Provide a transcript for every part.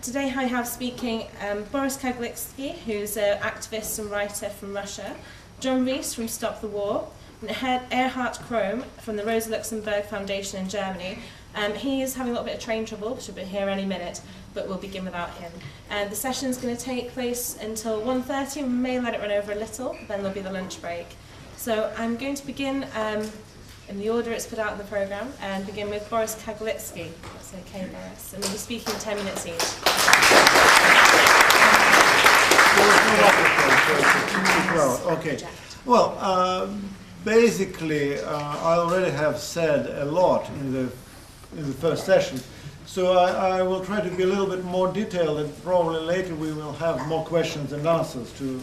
Today I have speaking Boris Kaglitsky, who's an activist and writer from Russia, John Rees from Stop the War, and Erhard Krohm from the Rosa Luxemburg Foundation in Germany. He is having a little bit of train trouble, should be here any minute, but we'll begin without him. The session is going to take place until 1:30, we may let it run over a little, then there'll be the lunch break. So I'm going to begin in the order it's put out in the programme, and begin with Boris Kaglitsky. That's okay, Boris. And we'll be speaking 10 minutes each. Okay. Well, basically, I already have said a lot in the first session, so I will try to be a little bit more detailed, and probably later we will have more questions and answers to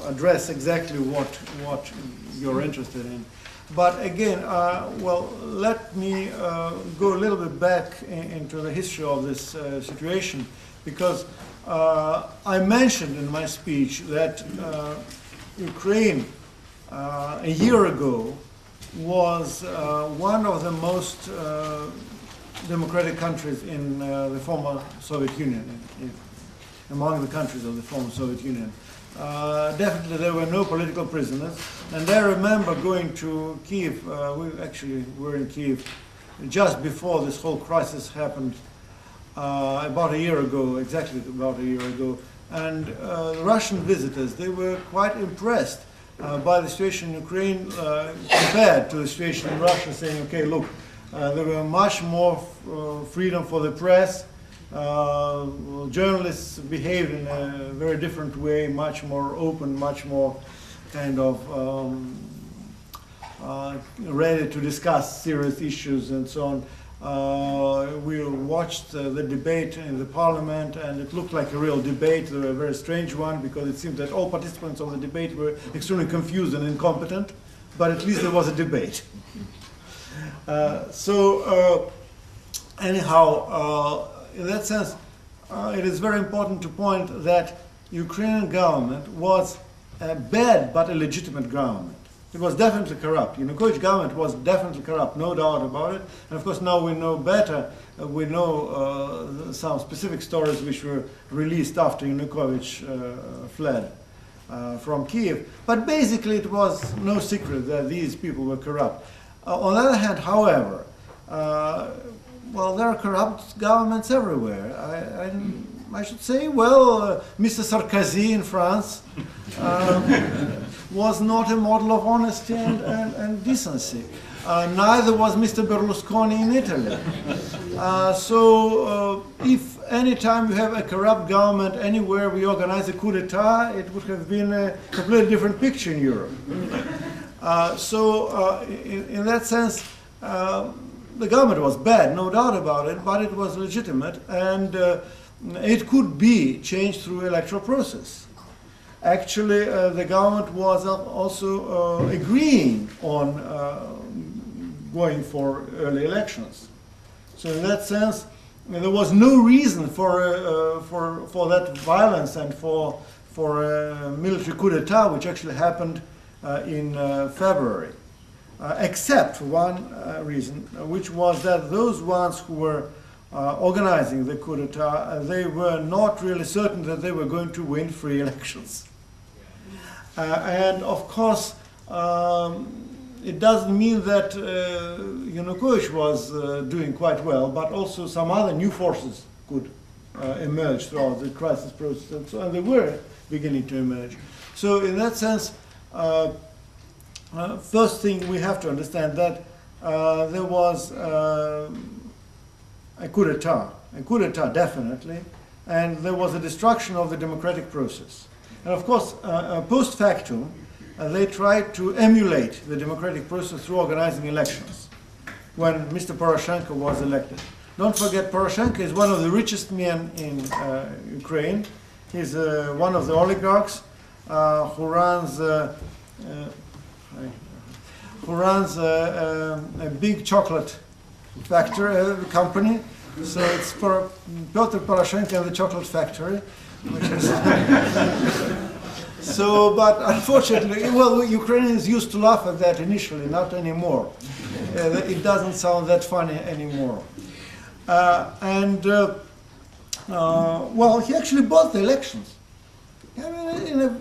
address exactly what you're interested in. But again, well, let me go a little bit back into the history of this situation, because I mentioned in my speech that Ukraine a year ago was one of the most democratic countries in the former Soviet Union, among the countries of the former Soviet Union. Definitely there were no political prisoners, and I remember going to Kiev. We actually were in Kiev just before this whole crisis happened, about a year ago, exactly about a year ago, and the Russian visitors, they were quite impressed by the situation in Ukraine compared to the situation in Russia, saying, okay, look, there were much more freedom for the press. Journalists behaved in a very different way, much more open, much more kind of ready to discuss serious issues and so on. We watched the debate in the parliament, and it looked like a real debate, a very strange one, because it seemed that all participants of the debate were extremely confused and incompetent, but at least there was a debate. Anyhow, in that sense, it is very important to point that Ukrainian government was a bad but a legitimate government. It was definitely corrupt. Yanukovych government was definitely corrupt, no doubt about it. And of course now we know better. We know some specific stories which were released after Yanukovych fled from Kiev. But basically it was no secret that these people were corrupt. On the other hand, however, well, there are corrupt governments everywhere. I should say, well, Mr. Sarkozy in France was not a model of honesty and decency. Neither was Mr. Berlusconi in Italy. If any time you have a corrupt government anywhere we organize a coup d'etat, it would have been a completely different picture in Europe. In that sense, the government was bad, no doubt about it, but it was legitimate, and it could be changed through electoral process. Actually, the government was also agreeing on going for early elections. So in that sense, there was no reason for that violence and for a military coup d'etat, which actually happened in February. Except for one reason, which was that those ones who were organizing the coup d'etat, they were not really certain that they were going to win free elections. And of course, it doesn't mean that Yanukovych was doing quite well, but also some other new forces could emerge throughout the crisis process, and so on. They were beginning to emerge. So in that sense, first thing we have to understand that there was a coup d'etat definitely, and there was a destruction of the democratic process. And of course, post factum, they tried to emulate the democratic process through organizing elections when Mr. Poroshenko was elected. Don't forget, Poroshenko is one of the richest men in Ukraine. He's one of the oligarchs who runs a big chocolate factory company. So it's Pyotr Poroshenko and the chocolate factory, which is so. But unfortunately, well, Ukrainians used to laugh at that initially, not anymore. It doesn't sound that funny anymore. well, he actually bought the elections. I mean,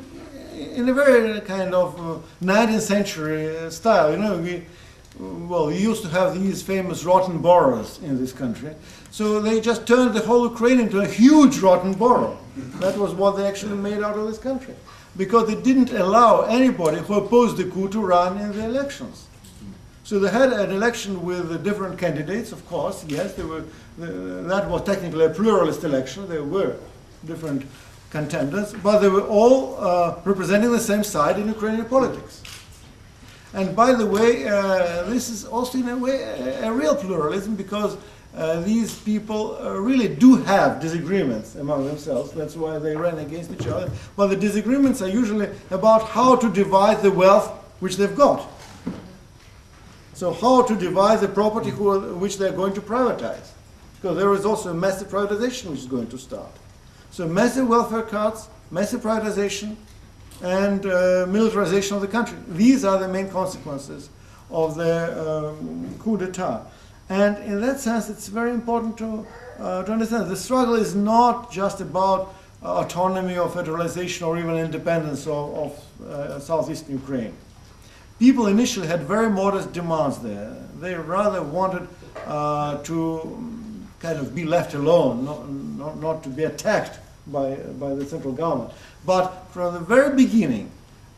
in a very kind of 19th century style. You know, we used to have these famous rotten boroughs in this country. So they just turned the whole Ukraine into a huge rotten borough. That was what they actually made out of this country. Because they didn't allow anybody who opposed the coup to run in the elections. So they had an election with different candidates, of course, yes, that was technically a pluralist election. There were different contenders, but they were all representing the same side in Ukrainian politics. And by the way, this is also in a way a real pluralism, because these people really do have disagreements among themselves. That's why they ran against each other. But the disagreements are usually about how to divide the wealth which they've got. So how to divide the property which they're going to privatize. Because there is also a massive privatization which is going to start. So massive welfare cuts, massive privatization, and militarization of the country. These are the main consequences of the coup d'etat. And in that sense, it's very important to understand the struggle is not just about autonomy or federalization or even independence of southeastern Ukraine. People initially had very modest demands there. They rather wanted to kind of be left alone, not to be attacked by the central government. But from the very beginning,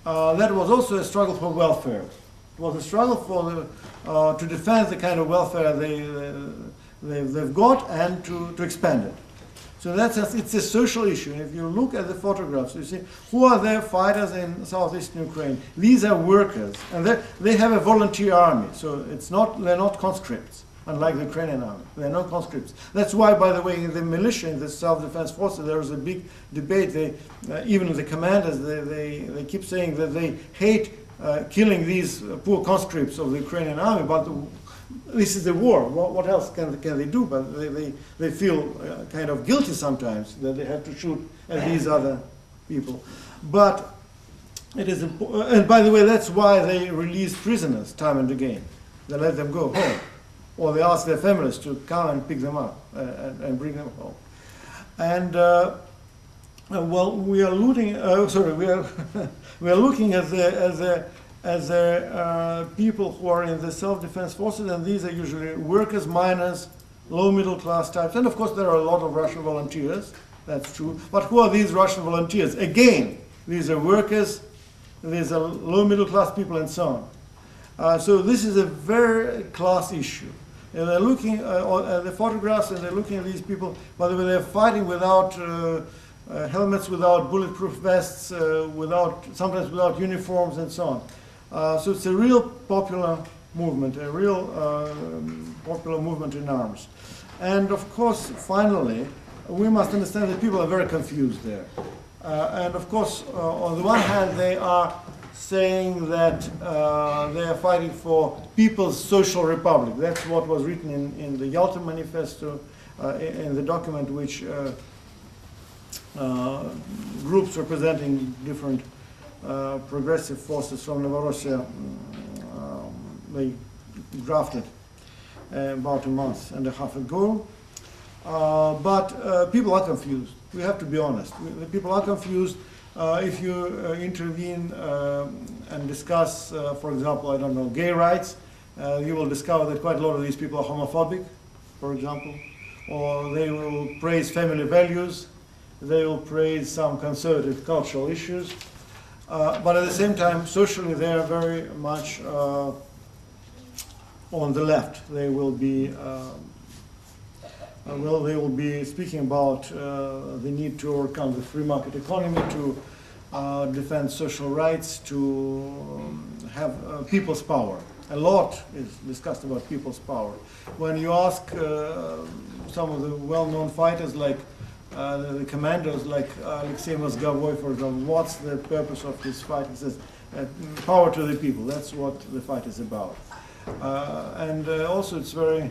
that was also a struggle for welfare. It was a struggle for to defend the kind of welfare they've got and to expand it. So in that sense, it's a social issue. If you look at the photographs, you see who are the fighters in southeastern Ukraine. These are workers, and they have a volunteer army. So they're not conscripts, unlike the Ukrainian army. They're not conscripts. That's why, by the way, in the militia, in the self-defense forces, there was a big debate. Even the commanders, they keep saying that they hate killing these poor conscripts of the Ukrainian army, but this is the war. What else can they do? But they feel kind of guilty sometimes that they have to shoot at these other people. But it is important. And by the way, that's why they release prisoners time and again. They let them go home, or they ask their families to come and pick them up and bring them home. And well, we are looking. We are looking at the people who are in the self-defense forces, and these are usually workers, miners, low middle class types, and of course there are a lot of Russian volunteers. That's true. But who are these Russian volunteers? Again, these are workers, these are low middle class people, and so on. So this is a very class issue. And they're looking at the photographs, and they're looking at these people. By the way, they're fighting without helmets, without bulletproof vests, sometimes without uniforms, and so on. So it's a real popular movement, a real popular movement in arms. And of course, finally, we must understand that people are very confused there. And of course, on the one hand, they are saying that they are fighting for People's Social Republic. That's what was written in the Yalta Manifesto, in the document which groups representing different progressive forces from Novorossiya they drafted about a month and a half ago. But people are confused. We have to be honest. The people are confused. If you intervene and discuss, for example, I don't know, gay rights, you will discover that quite a lot of these people are homophobic, for example, or they will praise family values, they will praise some conservative cultural issues, but at the same time, socially, they are very much on the left. They will be they will be speaking about the need to overcome the free market economy, to defend social rights, to have people's power. A lot is discussed about people's power. When you ask some of the well-known fighters, like the commanders, like Alexei Mozgovoi, for example, what's the purpose of this fight? He says, power to the people. That's what the fight is about. And also it's very,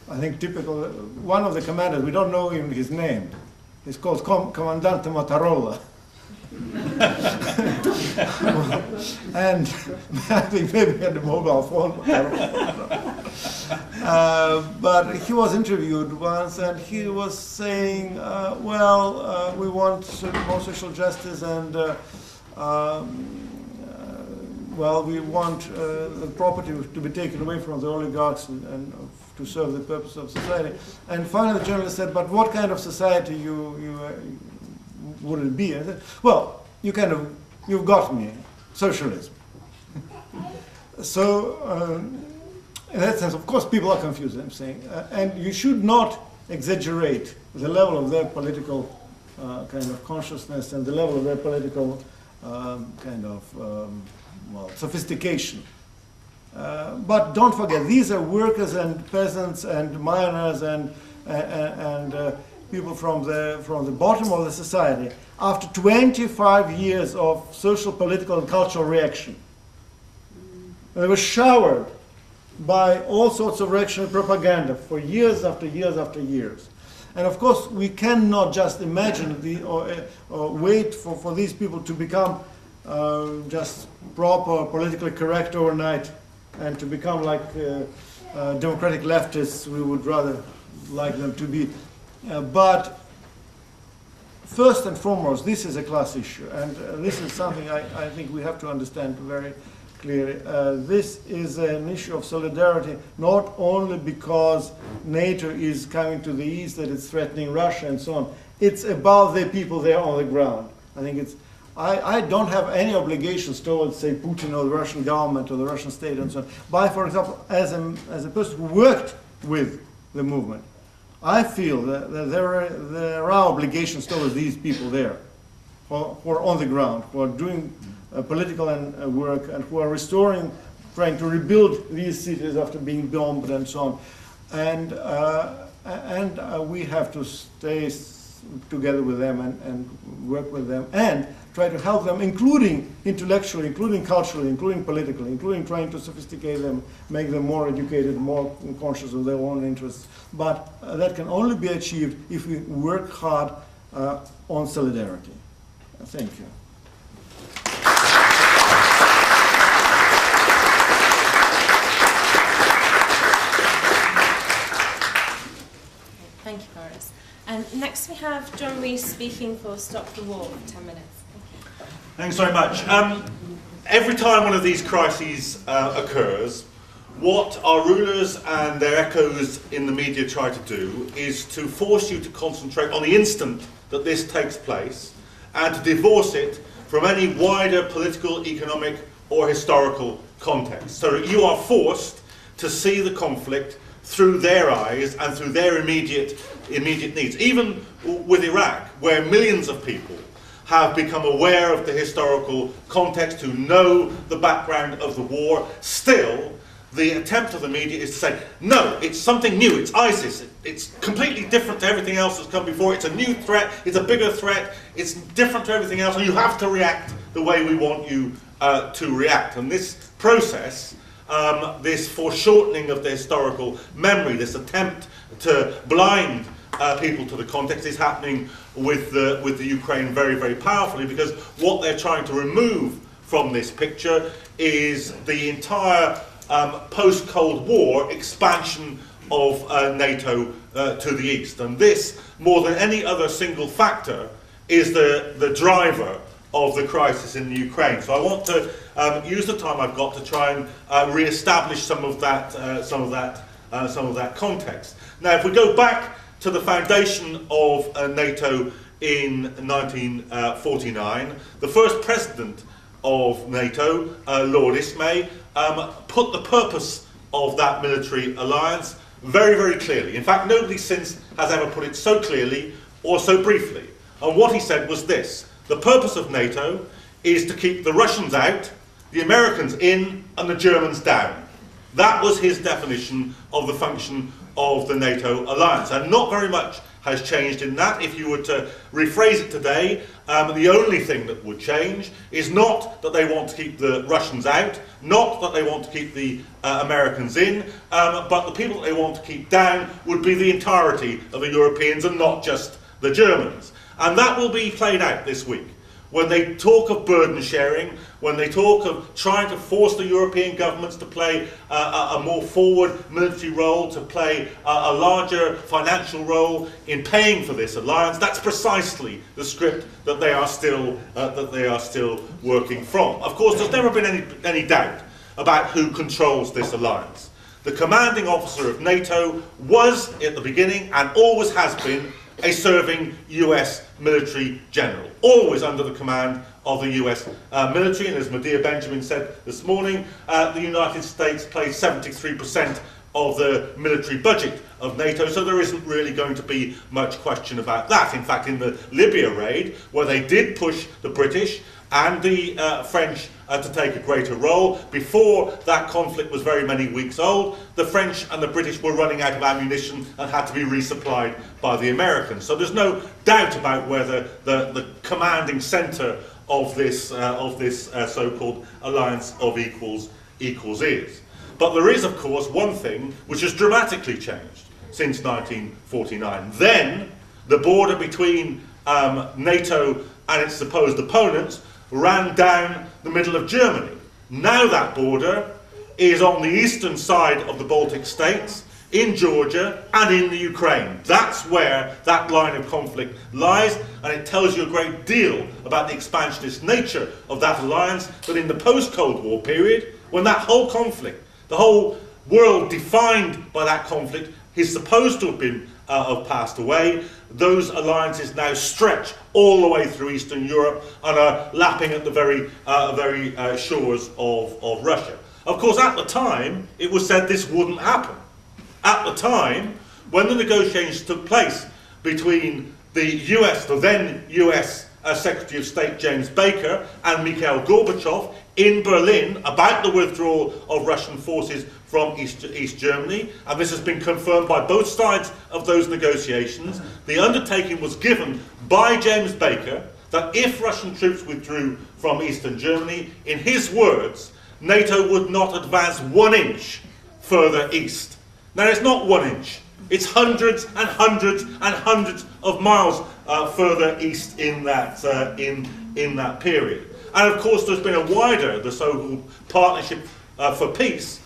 I think, typical. One of the commanders, we don't know even his name. He's called Commandante Motorola. And I think maybe he had a mobile phone. I don't know. But he was interviewed once, and he was saying, we want more social justice, and we want the property to be taken away from the oligarchs and to serve the purpose of society. And finally the journalist said, but what kind of society would it be? I said, well, you've got me, socialism. So in that sense, of course, people are confused, I'm saying, and you should not exaggerate the level of their political kind of consciousness and the level of their political sophistication. But don't forget, these are workers and peasants and miners and people from the bottom of the society. After 25 years of social, political, and cultural reaction, they were showered by all sorts of reactionary propaganda for years after years after years. And of course, we cannot just imagine or wait for these people to become just proper, politically correct overnight and to become like democratic leftists we would rather like them to be. But first and foremost, this is a class issue, and this is something I think we have to understand very clearly. This is an issue of solidarity, not only because NATO is coming to the east, that it's threatening Russia and so on. It's about the people there on the ground. I think it's. I don't have any obligations towards, say, Putin or the Russian government or the Russian state and so on. But, for example, as a person who worked with the movement, I feel that there are obligations towards these people there, who are on the ground, who are doing political work, and who are trying to rebuild these cities after being bombed and so on. And we have to stay together with them and work with them and try to help them, including intellectually, including culturally, including politically, including trying to sophisticate them, make them more educated, more conscious of their own interests. But that can only be achieved if we work hard on solidarity. Thank you. Thank you, Boris. And next we have John Rees speaking for Stop the War for 10 minutes. Thanks very much. Every time one of these crises occurs, what our rulers and their echoes in the media try to do is to force you to concentrate on the instant that this takes place and to divorce it from any wider political, economic or historical context. So that you are forced to see the conflict through their eyes and through their immediate needs. Even with Iraq, where millions of people have become aware of the historical context, who know the background of the war, still the attempt of the media is to say, no, it's something new, it's ISIS, it's completely different to everything else that's come before, it's a new threat, it's a bigger threat, it's different to everything else, and you have to react the way we want you to react. And this process, this foreshortening of the historical memory, this attempt to blind people to the context, is happening with the Ukraine very, very powerfully, because what they're trying to remove from this picture is the entire post-Cold War expansion of NATO to the east. And this, more than any other single factor, is the driver of the crisis in the Ukraine. So I want to use the time I've got to try and re-establish some of that context. Now, if we go back to the foundation of NATO in 1949, the first president of NATO, Lord Ismay, put the purpose of that military alliance very, very clearly. In fact, nobody since has ever put it so clearly or so briefly. And what he said was this: the purpose of NATO is to keep the Russians out, the Americans in, and the Germans down. That was his definition of the function of the NATO alliance. And not very much has changed in that. If you were to rephrase it today, the only thing that would change is not that they want to keep the Russians out, not that they want to keep the Americans in, but the people that they want to keep down would be the entirety of the Europeans and not just the Germans. And that will be played out this week, when they talk of burden sharing, when they talk of trying to force the European governments to play a more forward military role, to play a larger financial role in paying for this alliance, that's precisely the script that they are still working from. Of course, there's never been any doubt about who controls this alliance. The commanding officer of NATO was, at the beginning, and always has been, a serving US military general, always under the command of the US military. And as Medea Benjamin said this morning, the United States plays 73% of the military budget of NATO, so there isn't really going to be much question about that. In fact, in the Libya raid, where they did push the British and the French to take a greater role, before that conflict was very many weeks old, the French and the British were running out of ammunition and had to be resupplied by the Americans. So there's no doubt about whether the commanding centre of this so-called alliance of equals is. But there is, of course, one thing which has dramatically changed since 1949. Then the border between NATO and its supposed opponents ran down the middle of Germany. Now that border is on the eastern side of the Baltic states, in Georgia and in the Ukraine. That's where that line of conflict lies, and it tells you a great deal about the expansionist nature of that alliance, that in the post-Cold War period, when that whole conflict, the whole world defined by that conflict, is supposed to have been passed away, those alliances now stretch all the way through Eastern Europe and are lapping at the very shores of Russia. Of course, at the time, it was said this wouldn't happen. At the time, when the negotiations took place between the then US Secretary of State James Baker and Mikhail Gorbachev in Berlin about the withdrawal of Russian forces from East Germany, and this has been confirmed by both sides of those negotiations, the undertaking was given by James Baker that if Russian troops withdrew from Eastern Germany, in his words, NATO would not advance 1 inch further east. Now, it's not 1 inch. It's hundreds and hundreds and hundreds of miles further east in that period. And of course, there's been a wider, the so-called Partnership for Peace,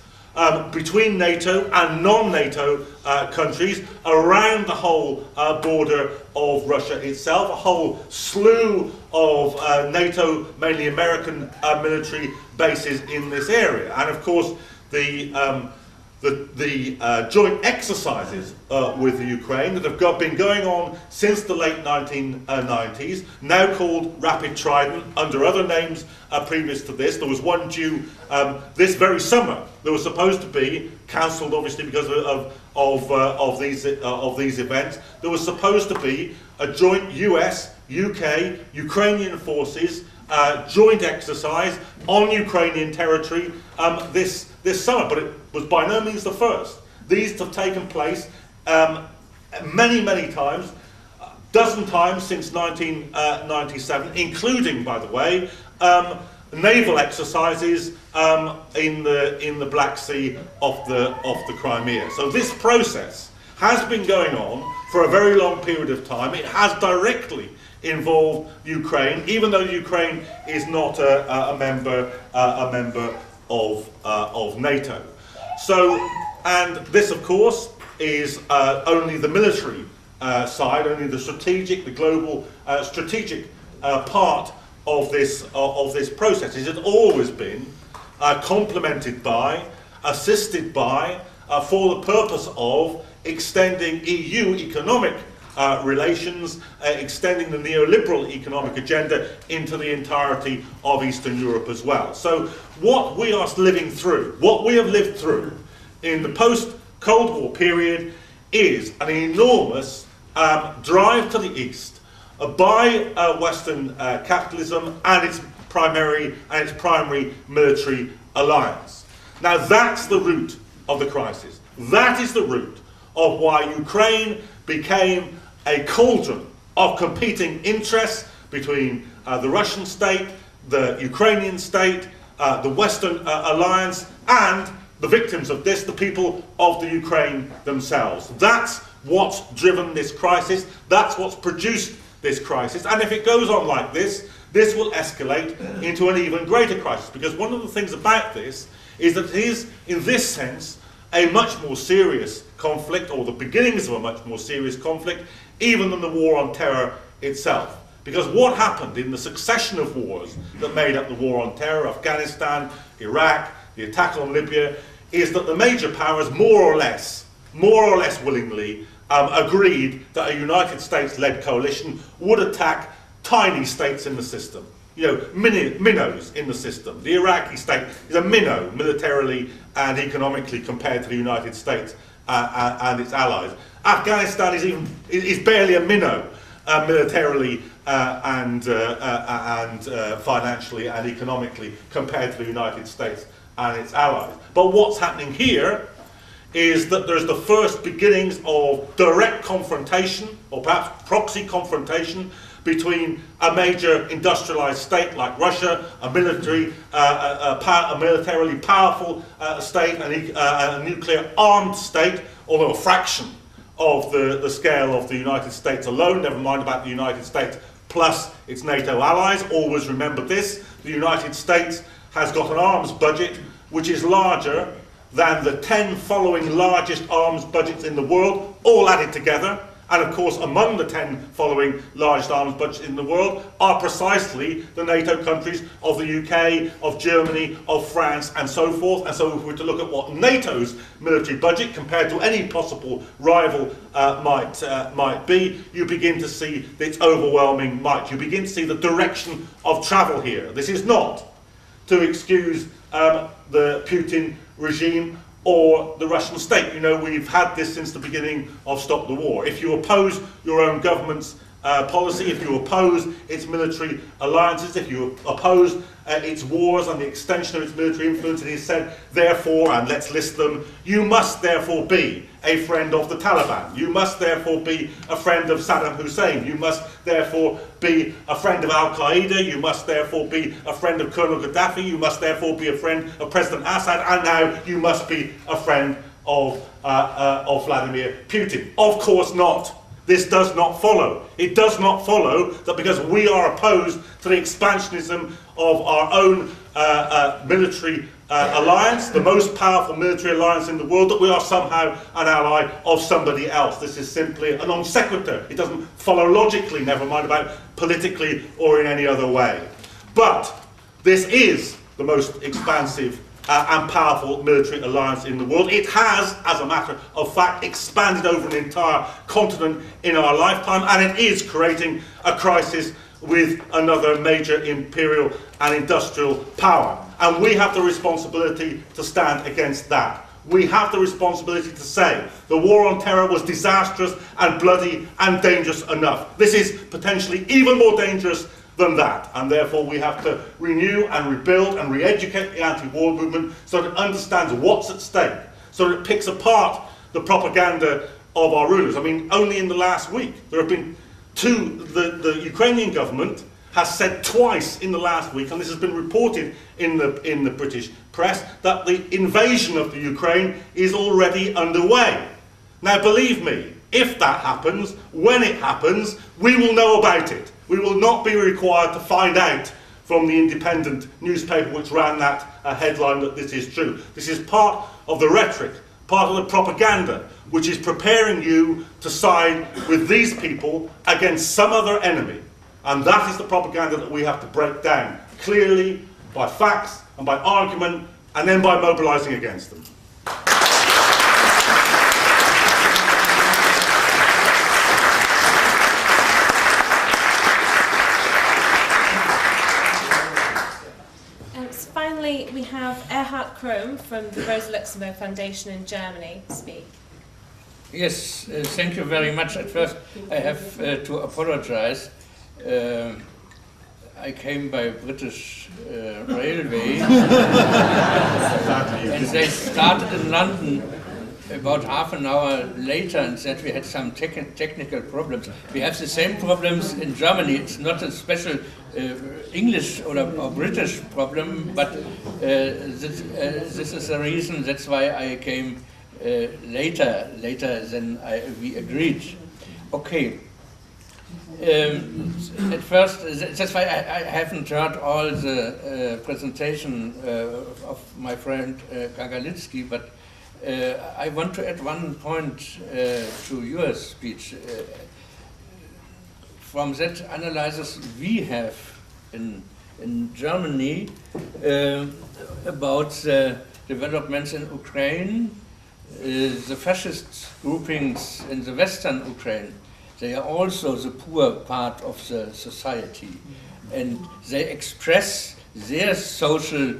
between NATO and non-NATO countries around the whole border of Russia itself, a whole slew of NATO, mainly American military bases in this area. And of course, the joint exercises with the Ukraine that have been going on since the late 1990s, now called Rapid Trident, under other names previous to this. There was one due this very summer. There was supposed to be, cancelled obviously because of these events, there was supposed to be a joint US, UK, Ukrainian forces joint exercise on Ukrainian territory this summer, but it was by no means the first. These have taken place many times, a dozen times since 1997, including, by the way, naval exercises in the Black Sea off the Crimea. So this process has been going on for a very long period of time. It has directly involved Ukraine, even though Ukraine is not a member of NATO. So, and this, of course, is only the military side, only the strategic, the global strategic part of this process. It has always been complemented by, assisted by, for the purpose of extending EU economic relations, extending the neoliberal economic agenda into the entirety of Eastern Europe as well. So what we are living through, what we have lived through in the post-Cold War period is an enormous drive to the east by Western capitalism and its primary military alliance. Now that's the root of the crisis. That is the root of why Ukraine became a cauldron of competing interests between the Russian state, the Ukrainian state, the Western alliance, and the victims of this, the people of the Ukraine themselves. That's what's driven this crisis. That's what's produced this crisis. And if it goes on like this, this will escalate into an even greater crisis. Because one of the things about this is that it is, in this sense, a much more serious conflict, or the beginnings of a much more serious conflict, even than the war on terror itself. Because what happened in the succession of wars that made up the war on terror, Afghanistan, Iraq, the attack on Libya, is that the major powers more or less willingly agreed that a United States-led coalition would attack tiny states in the system. You know, minnows in the system. The Iraqi state is a minnow, militarily and economically, compared to the United States and its allies. Afghanistan is barely a minnow, militarily and financially and economically, compared to the United States and its allies. But what's happening here is that there's the first beginnings of direct confrontation, or perhaps proxy confrontation, between a major industrialized state like Russia, a militarily powerful state, a nuclear armed state, although a fraction of the scale of the United States alone, never mind about the United States plus its NATO allies. Always remember this: the United States has got an arms budget which is larger than the 10 following largest arms budgets in the world, all added together. And of course, among the 10 following largest arms budgets in the world are precisely the NATO countries of the UK, of Germany, of France, and so forth. And so if we were to look at what NATO's military budget compared to any possible rival might be, you begin to see its overwhelming might. You begin to see the direction of travel here. This is not to excuse the Putin regime or the Russian state. You know, we've had this since the beginning of Stop the War. If you oppose your own government's policy, if you oppose its military alliances, if you oppose its wars and the extension of its military influence, it is said, therefore, and let's list them, you must therefore be a friend of the Taliban. You must therefore be a friend of Saddam Hussein. You must therefore be a friend of Al-Qaeda. You must therefore be a friend of Colonel Gaddafi. You must therefore be a friend of President Assad. And now you must be a friend of Vladimir Putin. Of course not. This does not follow. It does not follow that because we are opposed to the expansionism of our own military alliance, the most powerful military alliance in the world, that we are somehow an ally of somebody else. This is simply a non sequitur. It doesn't follow logically, never mind about politically or in any other way. But this is the most expansive and powerful military alliance in the world. It has, as a matter of fact, expanded over an entire continent in our lifetime, and it is creating a crisis with another major imperial and industrial power. And we have the responsibility to stand against that. We have the responsibility to say the war on terror was disastrous and bloody and dangerous enough. This is potentially even more dangerous than that, and therefore we have to renew and rebuild and re-educate the anti-war movement so that it understands what's at stake, so that it picks apart the propaganda of our rulers. I mean, only in the last week there have been the Ukrainian government has said twice in the last week, and this has been reported in the British press, that the invasion of the Ukraine is already underway. Now, believe me, if that happens, when it happens, we will know about it. We will not be required to find out from the independent newspaper which ran that headline that this is true. This is part of the rhetoric, part of the propaganda, which is preparing you to side with these people against some other enemy. And that is the propaganda that we have to break down clearly by facts and by argument, and then by mobilizing against them. Finally, we have Erhard Krohm from the Rosa Luxemburg Foundation in Germany speak. Yes, thank you very much. At first, I have to apologize. I came by British Railway, and they started in London about half an hour later and said we had some technical problems. We have the same problems in Germany. It's not a special English or British problem, but this is the reason. That's why I came later than we agreed. Okay. At first, that's why I haven't heard all the presentation of my friend Kagalitsky, but I want to add one point to your speech. From that analysis we have in Germany about the developments in Ukraine, the fascist groupings in the western Ukraine, they are also the poor part of the society, and they express their social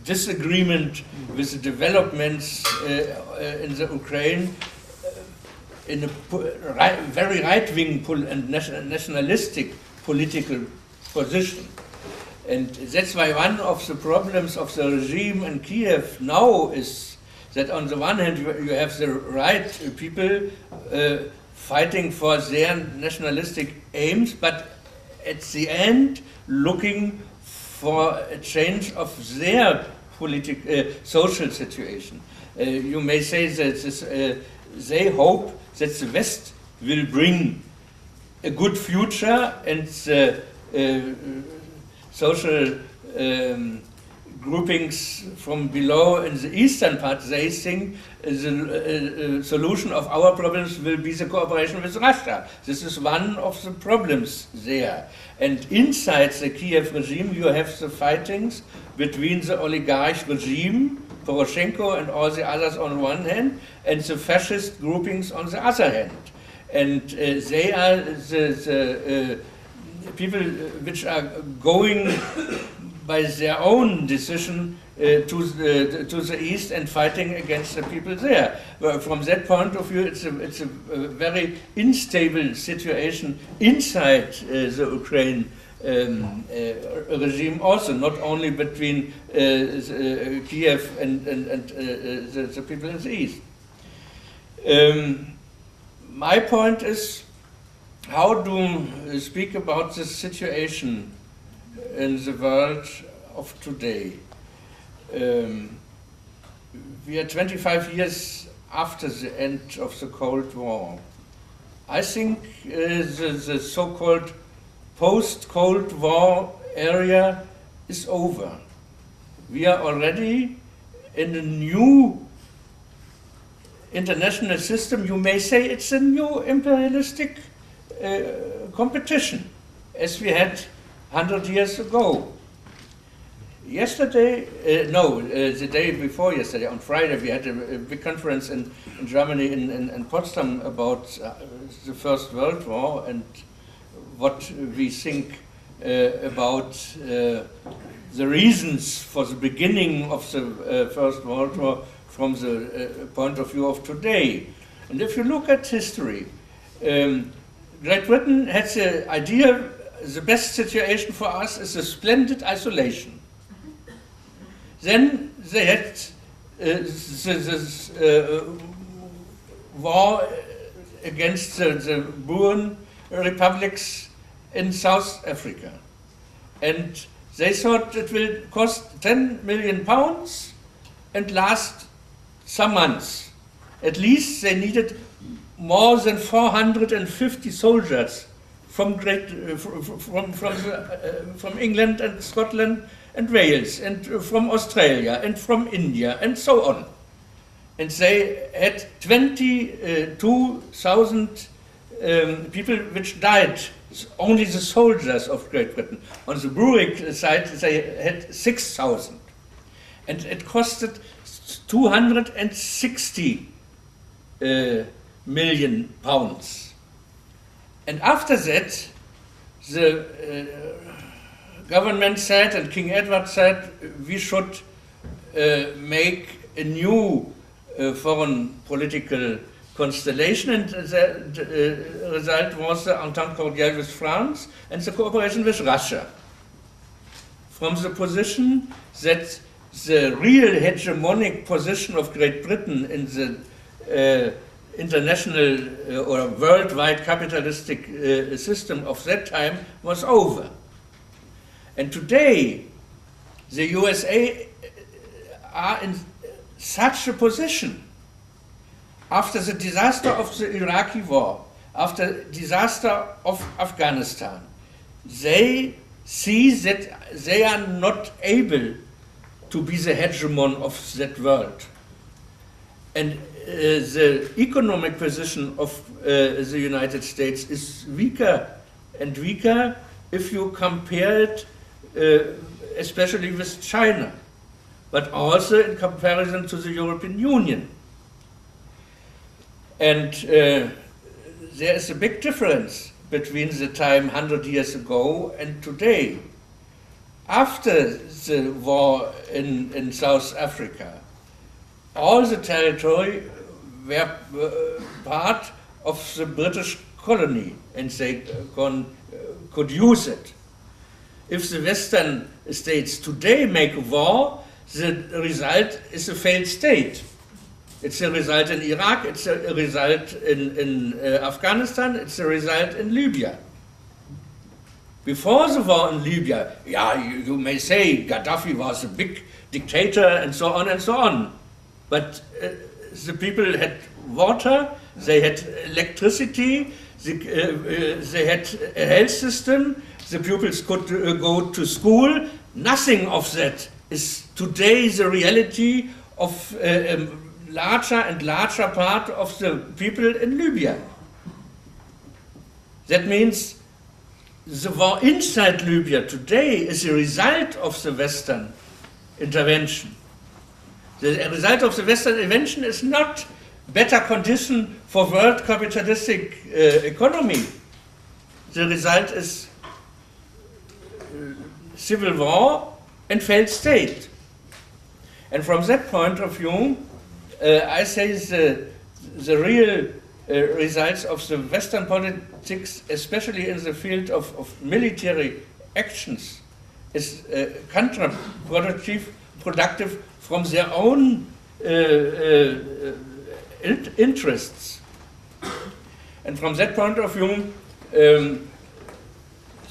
disagreement with the developments in the Ukraine in a very right-wing and nationalistic political position. And that's why one of the problems of the regime in Kiev now is that on the one hand you have the right people fighting for their nationalistic aims, but at the end looking for a change of their social situation. You may say that they hope that the West will bring a good future, and the social groupings from below in the eastern part, they think the solution of our problems will be the cooperation with Russia. This is one of the problems there. And inside the Kiev regime, you have the fightings between the oligarch regime, Poroshenko and all the others on one hand, and the fascist groupings on the other hand. And they are the people which are going by their own decision to the east and fighting against the people there. Well, from that point of view, it's a very unstable situation inside the Ukraine regime also, not only between Kiev and the people in the east. My point is, how to speak about the situation in the world of today. We are 25 years after the end of the Cold War. I think the so-called post-Cold War area is over. We are already in a new international system. You may say it's a new imperialistic competition, as we had 100 years ago. Yesterday, the day before yesterday, on Friday, we had a big conference in Germany, in Potsdam, about the First World War and what we think about the reasons for the beginning of the First World War from the point of view of today. And if you look at history, Great Britain had the idea the best situation for us is a splendid isolation. Then they had this war against the Boer republics in South Africa. And they thought it will cost 10 million pounds and last some months. At least they needed more than 450 soldiers from England and Scotland and Wales and from Australia and from India and so on. And they had 22,000 people which died, only the soldiers of Great Britain. On the Bruick side they had 6,000. And it costed 260 million pounds. And after that, the government said, and King Edward said, we should make a new foreign political constellation, and the result was the Entente Cordiale with France and the cooperation with Russia. From the position that the real hegemonic position of Great Britain in the international or worldwide capitalistic system of that time was over. And today, the USA are in such a position after the disaster of the Iraqi war, after disaster of Afghanistan, they see that they are not able to be the hegemon of that world. And the economic position of the United States is weaker and weaker if you compare it especially with China, but also in comparison to the European Union. And there is a big difference between the time 100 years ago and today. After the war in South Africa, all the territory were part of the British colony, and they could use it. If the Western states today make a war, the result is a failed state. It's a result in Iraq, it's a result in Afghanistan, it's a result in Libya. Before the war in Libya, yeah, you may say Gaddafi was a big dictator and so on and so on. But the people had water, they had electricity, they had a health system, the pupils could go to school. Nothing of that is today the reality of a larger and larger part of the people in Libya. That means the war inside Libya today is a result of the Western intervention. The result of the Western intervention is not better condition for world capitalistic economy. The result is civil war and failed state. And from that point of view, I say the real results of the Western politics, especially in the field of military actions, is counterproductive from their own interests. And from that point of view,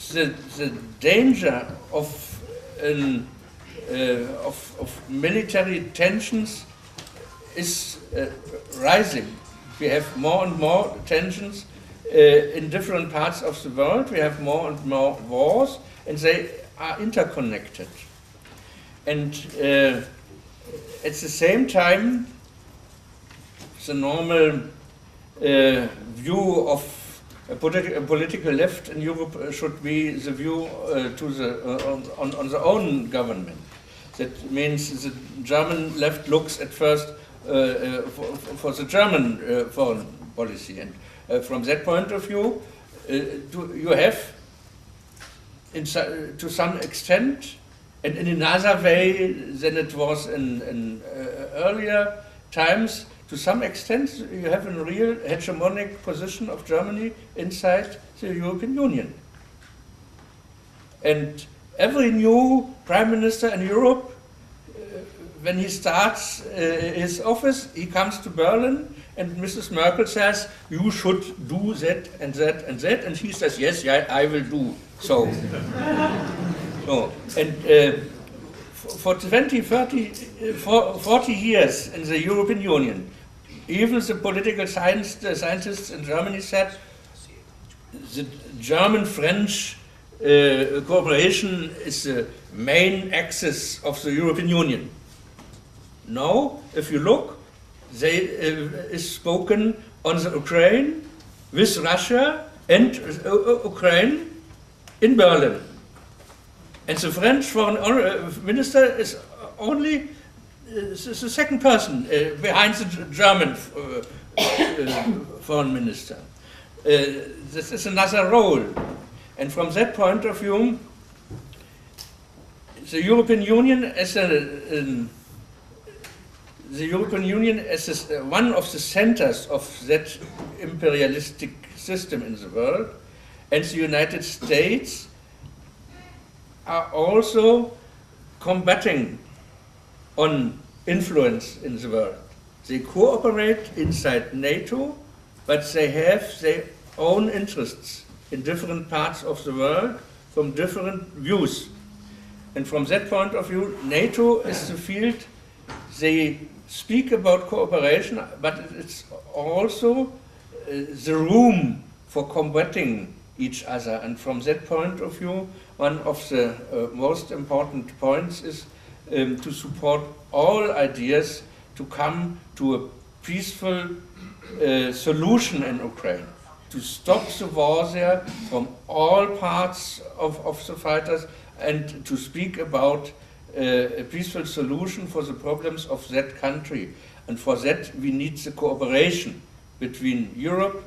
the danger of military tensions is rising. We have more and more tensions in different parts of the world. We have more and more wars, and they are interconnected. And at the same time, the normal view of a political left in Europe should be the view on the own government. That means the German left looks at first for the German foreign policy, and from that point of view, you have, to some extent, and in another way than it was in earlier times, to some extent, you have a real hegemonic position of Germany inside the European Union. And every new prime minister in Europe, when he starts his office, he comes to Berlin, and Mrs. Merkel says, you should do that and that and that, and he says, yes, yeah, I will do so. And for 20, 30, 40 years in the European Union, even the political scientists in Germany said the German-French cooperation is the main axis of the European Union. Now, if you look, they is spoken on the Ukraine, with Russia and Ukraine in Berlin. And the French foreign minister is only the second person behind the German foreign minister. This is another role. And from that point of view, the European Union as one of the centers of that imperialistic system in the world, and the United States are also combating on influence in the world. They cooperate inside Nato, but they have their own interests in different parts of the world from different views. And from that point of view, NATO is the field. They speak about cooperation, but it's also the room for combating each other. And from that point of view, one of the most important points is to support all ideas to come to a peaceful solution in Ukraine, to stop the war there from all parts of the fighters, and to speak about a peaceful solution for the problems of that country. And for that we need the cooperation between Europe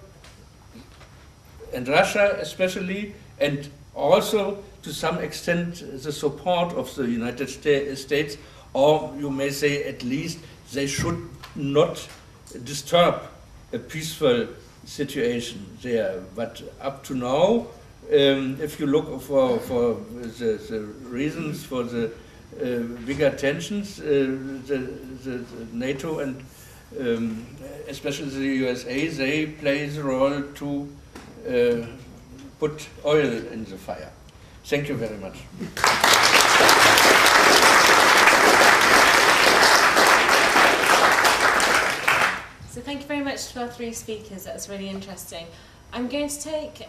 and Russia especially, and also to some extent the support of the United States, or you may say at least they should not disturb a peaceful situation there. But up to now, if you look for the reasons for the bigger tensions, the NATO and especially the USA, they play the role to put oil in the fire. Thank you very much. So thank you very much to our three speakers. That was really interesting. I'm going to take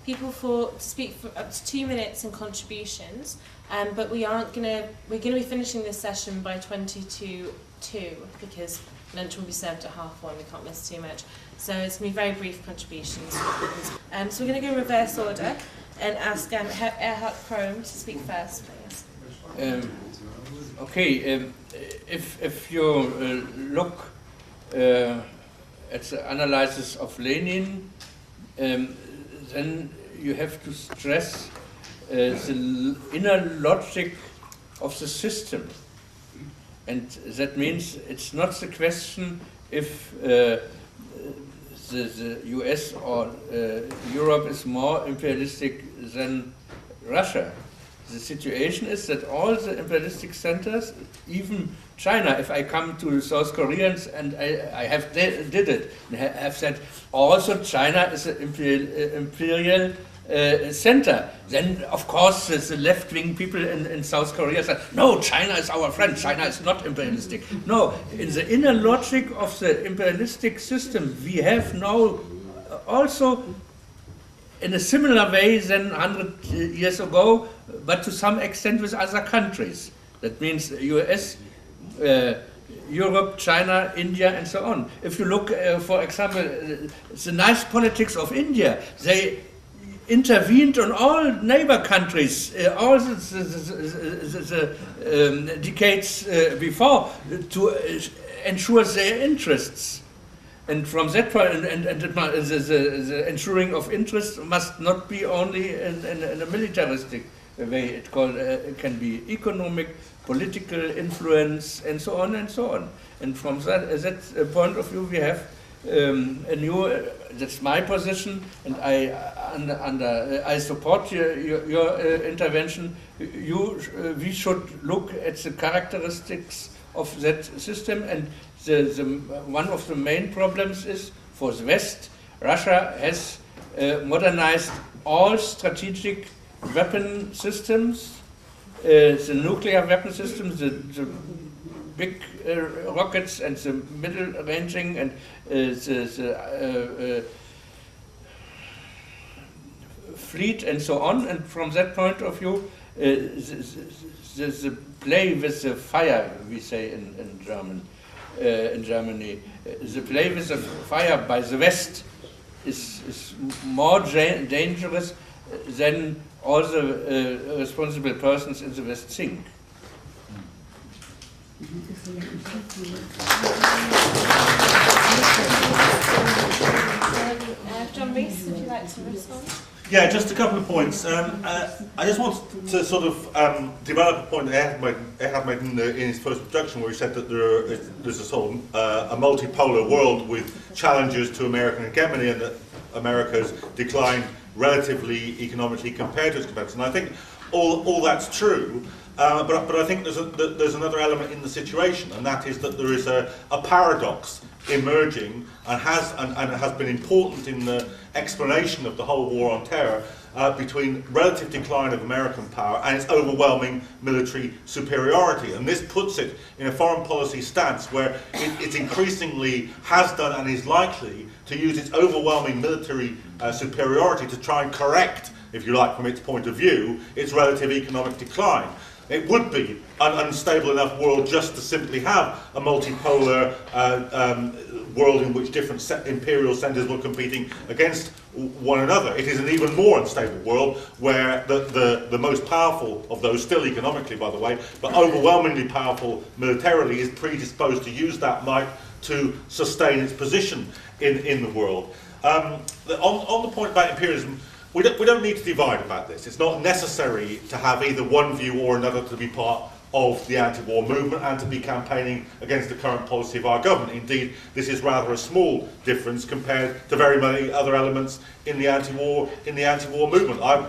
people to speak for up to 2 minutes in contributions, but we're going to be finishing this session by 2:50 because lunch will be served at 1:30. We can't miss too much. So it's going to be very brief contributions. So we're going to go in reverse order and ask Erhard Krohn to speak first, please. If you look at the analysis of Lenin, then you have to stress the inner logic of the system. And that means it's not the question if the US or Europe is more imperialistic than Russia. The situation is that all the imperialistic centers, even China, if I come to South Koreans and I have did it, and have said also China is an imperial center, then of course the left-wing people in South Korea said, no, China is our friend, China is not imperialistic. No, in the inner logic of the imperialistic system, we have now also in a similar way than 100 years ago, but to some extent with other countries. That means US, Europe, China, India, and so on. If you look, for example, the nice politics of India, they intervened on all neighbor countries, all the decades before, to ensure their interests. And from that point, the ensuring of interest must not be only in a militaristic way. It can be economic, political influence, and so on and so on. And from that point of view, we have a new. That's my position, and I support your intervention. We should look at the characteristics of that system, and one of the main problems is for the West. Russia has modernized all strategic weapon systems, the nuclear weapon systems, the big rockets and the middle ranging and the fleet and so on. And from that point of view, the play with the fire, we say in Germany, the play with the fire by the West is more dangerous than all the responsible persons in the West think. John Rees, would you like to respond? Yeah, just a couple of points. I just want to sort of develop a point that Erhard made in his first introduction, where he said that there's a sort of a multipolar world with challenges to American hegemony, and that America's declined relatively economically compared to its competitors. And I think all that's true. But I think there's another element in the situation, and that is that there is a paradox emerging and has been important in the explanation of the whole war on terror between relative decline of American power and its overwhelming military superiority. And this puts it in a foreign policy stance where it increasingly has done and is likely to use its overwhelming military superiority to try and correct, if you like, from its point of view, its relative economic decline. It would be an unstable enough world just to simply have a multipolar world in which different imperial centres were competing against one another. It is an even more unstable world where the most powerful of those, still economically by the way, but overwhelmingly powerful militarily, is predisposed to use that might to sustain its position in the world. On the point about imperialism, we don't need to divide about this. It's not necessary to have either one view or another to be part of the anti-war movement and to be campaigning against the current policy of our government. Indeed, this is rather a small difference compared to very many other elements in the anti-war movement. I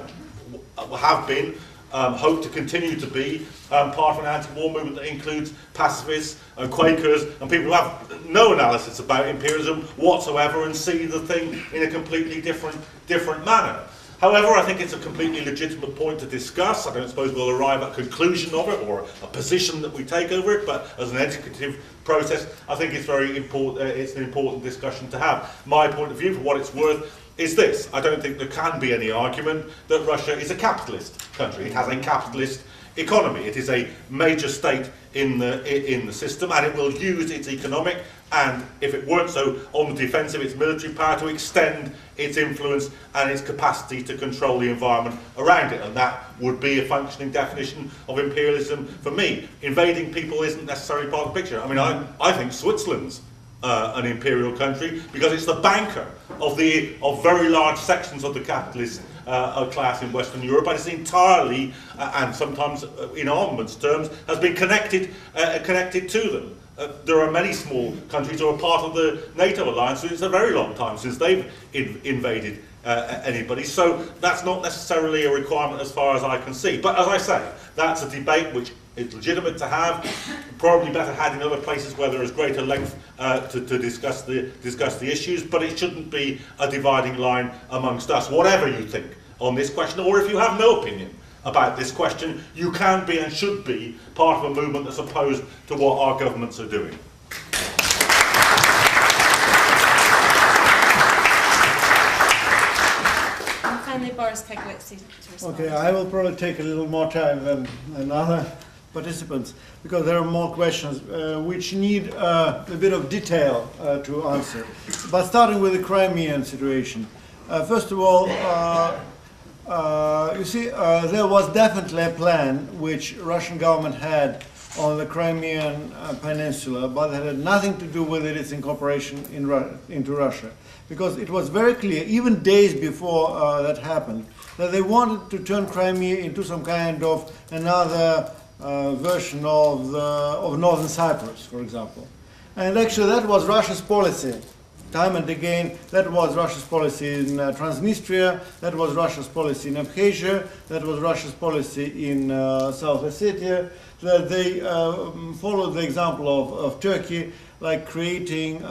have been, hope to continue to be, part of an anti-war movement that includes pacifists and Quakers and people who have no analysis about imperialism whatsoever and see the thing in a completely different manner. However, I think it's a completely legitimate point to discuss. I don't suppose we'll arrive at a conclusion of it or a position that we take over it, but as an educative process, I think it's very important. It's an important discussion to have. My point of view, for what it's worth, is this: I don't think there can be any argument that Russia is a capitalist country. It has a capitalist economy. It is a major state in the system, and it will use its economic and, if it weren't so on the defensive, its military power to extend its influence and its capacity to control the environment around it. And that would be a functioning definition of imperialism for me. Invading people isn't necessarily part of the picture. I mean, I think Switzerland's an imperial country because it's the banker of very large sections of the capitalist class in Western Europe, and it's entirely, and sometimes in armaments terms, has been connected to them. There are many small countries who are part of the Nato alliance, and it's a very long time since they've invaded anybody, so that's not necessarily a requirement as far as I can see. But as I say, that's a debate which is legitimate to have, probably better had in other places where there is greater length to discuss the issues, but it shouldn't be a dividing line amongst us. Whatever you think on this question, or if you have no opinion about this question, you can be and should be part of a movement that's opposed to what our governments are doing. And finally, Boris Kaglitzky to respond. Okay, I will probably take a little more time than other participants because there are more questions which need a bit of detail to answer. But starting with the Crimean situation. First of all, you see, there was definitely a plan which Russian government had on the Crimean Peninsula, but it had nothing to do with its incorporation into Russia. Because it was very clear, even days before that happened, that they wanted to turn Crimea into some kind of another version of Northern Cyprus, for example. And actually that was Russia's policy. Time and again, that was Russia's policy in Transnistria, that was Russia's policy in Abkhazia, that was Russia's policy in South Ossetia, that they followed the example of Turkey, like creating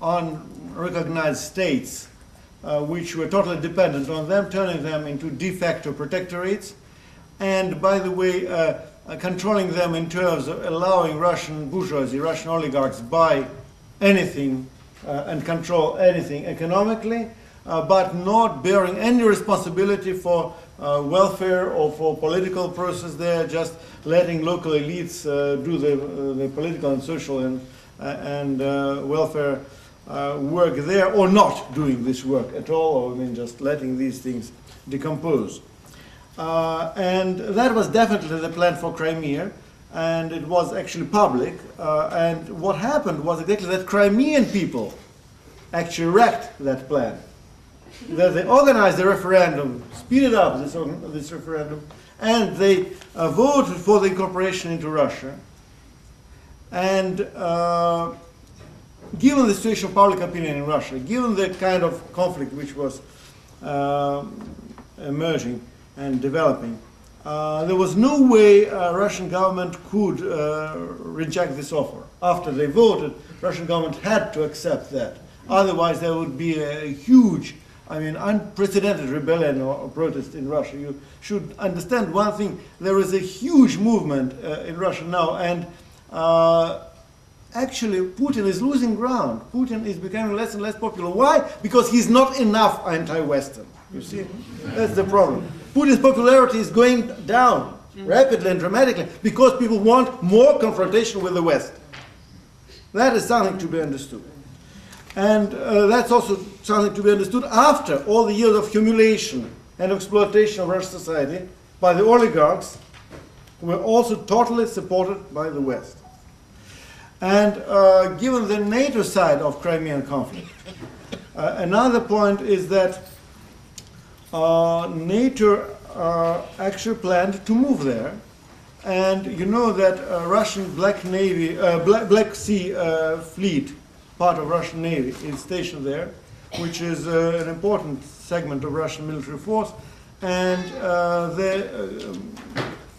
unrecognized states which were totally dependent on them, turning them into de facto protectorates, and by the way, controlling them in terms of allowing Russian bourgeoisie, Russian oligarchs buy anything and control anything economically, but not bearing any responsibility for welfare or for political process there, just letting local elites do the political and social and welfare work there, or not doing this work at all, or I mean just letting these things decompose. And that was definitely the plan for Crimea, and it was actually public. And what happened was exactly that Crimean people actually wrecked that plan. That they organized a referendum, speeded up this referendum, and they voted for the incorporation into Russia. And given the situation of public opinion in Russia, given the kind of conflict which was emerging and developing, there was no way Russian government could reject this offer. After they voted, Russian government had to accept that. Otherwise, there would be a huge, I mean, unprecedented rebellion or protest in Russia. You should understand one thing: there is a huge movement in Russia now, and actually Putin is losing ground. Putin is becoming less and less popular. Why? Because he's not enough anti-Western. You see, that's the problem. Putin's popularity is going down rapidly and dramatically because people want more confrontation with the West. That is something to be understood. And that's also something to be understood after all the years of humiliation and exploitation of Russian society by the oligarchs, who were also totally supported by the West. And given the NATO side of Crimean conflict, another point is that NATO actually planned to move there, and you know that Russian Black Sea fleet, part of Russian Navy, is stationed there, which is an important segment of Russian military force, and the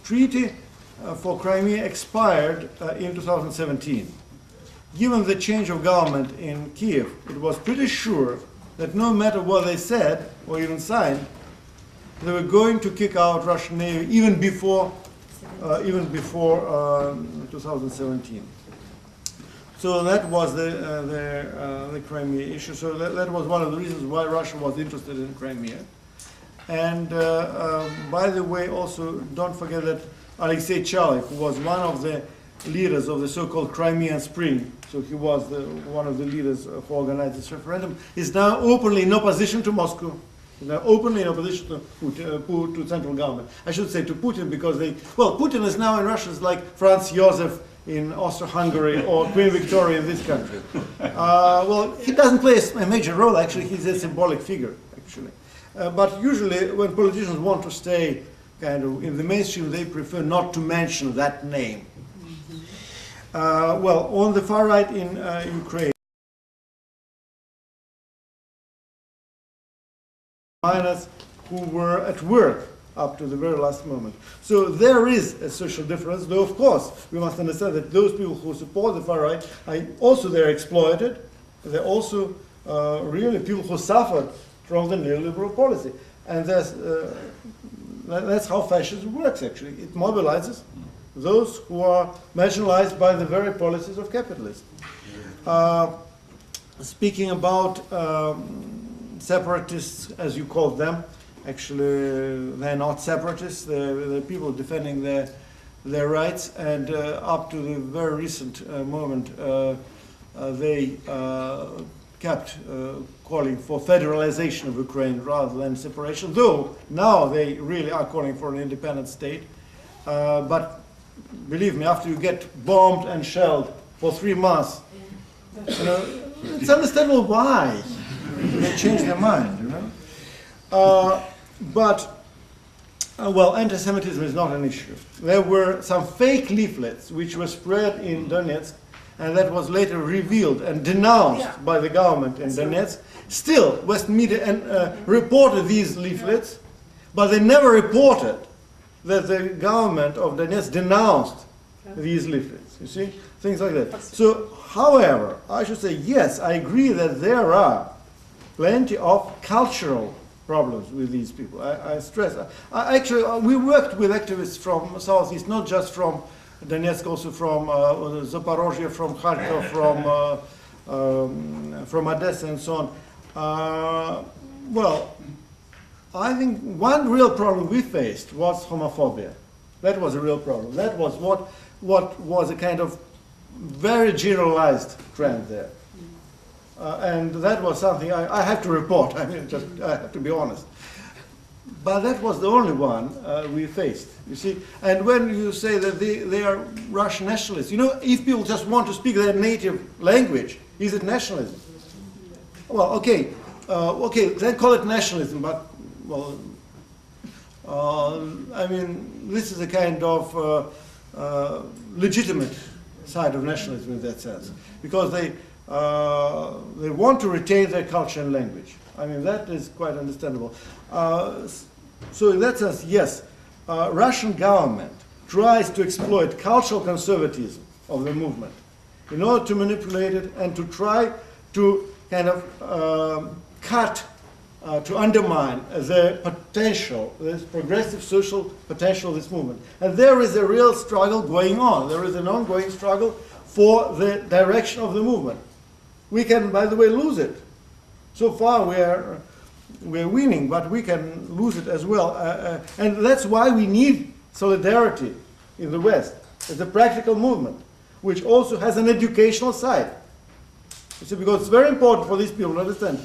treaty for Crimea expired in 2017. Given the change of government in Kiev, it was pretty sure that no matter what they said or even signed, they were going to kick out Russian Navy even before 2017. So that was the Crimea issue. So that was one of the reasons why Russia was interested in Crimea. And by the way, also don't forget that Alexei Chalik, who was one of the leaders of the so-called Crimean Spring, so he was one of the leaders who organized this referendum, is now openly in opposition to Moscow. They're openly in opposition to central government. I should say to Putin, because Putin is now in Russia is like Franz Josef in Austro-Hungary or Queen Victoria in this country. He doesn't play a major role, actually. He's a symbolic figure, actually. But usually when politicians want to stay kind of in the mainstream, they prefer not to mention that name. On the far right in Ukraine, miners who were at work up to the very last moment. So there is a social difference, though of course we must understand that those people who support the far right they're exploited. They're also really people who suffered from the neoliberal policy. And that's how fascism works, actually. It mobilizes those who are marginalized by the very policies of capitalism. Speaking about separatists, as you call them, actually they're not separatists, they're people defending their rights, and up to the very recent moment they kept calling for federalization of Ukraine rather than separation, though now they really are calling for an independent state. But believe me, after you get bombed and shelled for 3 months, it's understandable why they change their mind, anti-Semitism is not an issue. There were some fake leaflets which were spread in Donetsk, and that was later revealed and denounced by the government in Donetsk. Still, Western media reported these leaflets, but they never reported that the government of Donetsk denounced these leaflets. You see, things like that. So, however, I should say, yes, I agree that there are plenty of cultural problems with these people. I stress. Actually, we worked with activists from Southeast, not just from Donetsk, also from Zaporozhye, from Kharkiv, from Odessa, and so on. I think one real problem we faced was homophobia. That was a real problem. That was what was a kind of very generalized trend there. And that was something I have to report. I have to be honest. But that was the only one we faced, you see. And when you say that they are Russian nationalists, if people just want to speak their native language, is it nationalism? Well, okay, then call it nationalism, but, this is a kind of legitimate side of nationalism in that sense, because they want to retain their culture and language. That is quite understandable. So in that sense, yes, Russian government tries to exploit cultural conservatism of the movement in order to manipulate it and to try to kind of to undermine the potential, this progressive social potential of this movement. And there is a real struggle going on. There is an ongoing struggle for the direction of the movement. We can, by the way, lose it. So far we're winning, but we can lose it as well. And that's why we need solidarity in the West. It's a practical movement, which also has an educational side. You see, because it's very important for these people to understand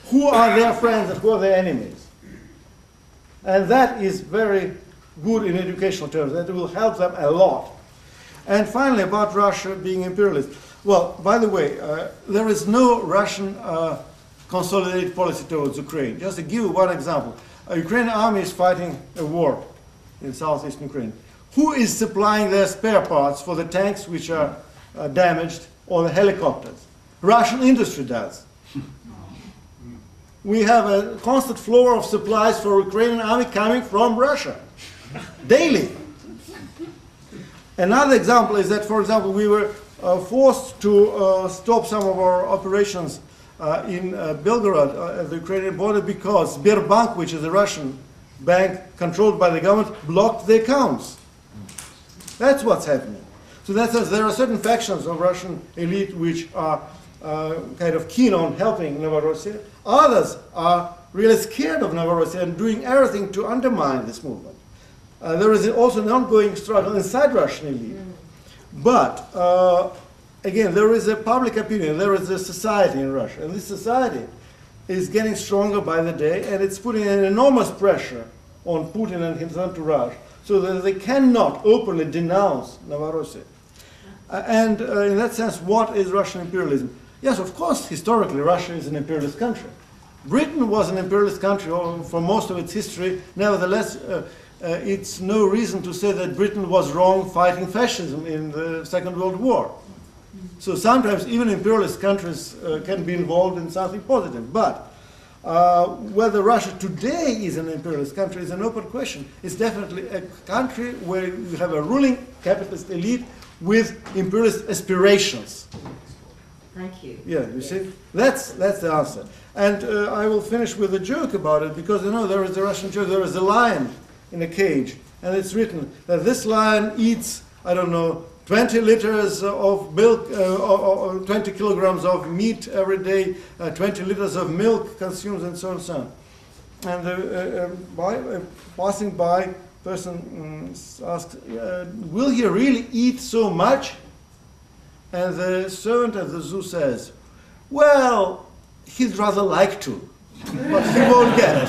who are their friends and who are their enemies. And that is very good in educational terms. That will help them a lot. And finally, about Russia being imperialist. Well, by the way, there is no Russian consolidated policy towards Ukraine. Just to give you one example. A Ukrainian army is fighting a war in southeastern Ukraine. Who is supplying their spare parts for the tanks which are damaged or the helicopters? Russian industry does. We have a constant flow of supplies for Ukrainian army coming from Russia, daily. Another example is that, for example, we were forced to stop some of our operations in Belgorod at the Ukrainian border because Sberbank, which is a Russian bank controlled by the government, blocked the accounts. That's what's happening. So that says there are certain factions of Russian elite which are kind of keen on helping Novorossiya. Others are really scared of Novorossiya and doing everything to undermine this movement. There is also an ongoing struggle inside Russian elite. But again, there is a public opinion, there is a society in Russia, and this society is getting stronger by the day, and it's putting an enormous pressure on Putin and his entourage, so that they cannot openly denounce Novorossiya. And in that sense, what is Russian imperialism? Yes, of course, historically, Russia is an imperialist country. Britain was an imperialist country for most of its history. Nevertheless, it's no reason to say that Britain was wrong fighting fascism in the Second World War. So sometimes even imperialist countries can be involved in something positive. But whether Russia today is an imperialist country is an open question. It's definitely a country where you have a ruling capitalist elite with imperialist aspirations. Thank you. Yeah, you see? That's the answer. And I will finish with a joke about it, because, you know, there is a Russian joke, there is a lion in a cage, and it's written that this lion eats, I don't know, 20 liters of milk, or 20 kilograms of meat every day, 20 liters of milk consumes, and so on and so on. And passing by person asked, will he really eat so much? And the servant at the zoo says, well, he'd rather like to, but he won't get it.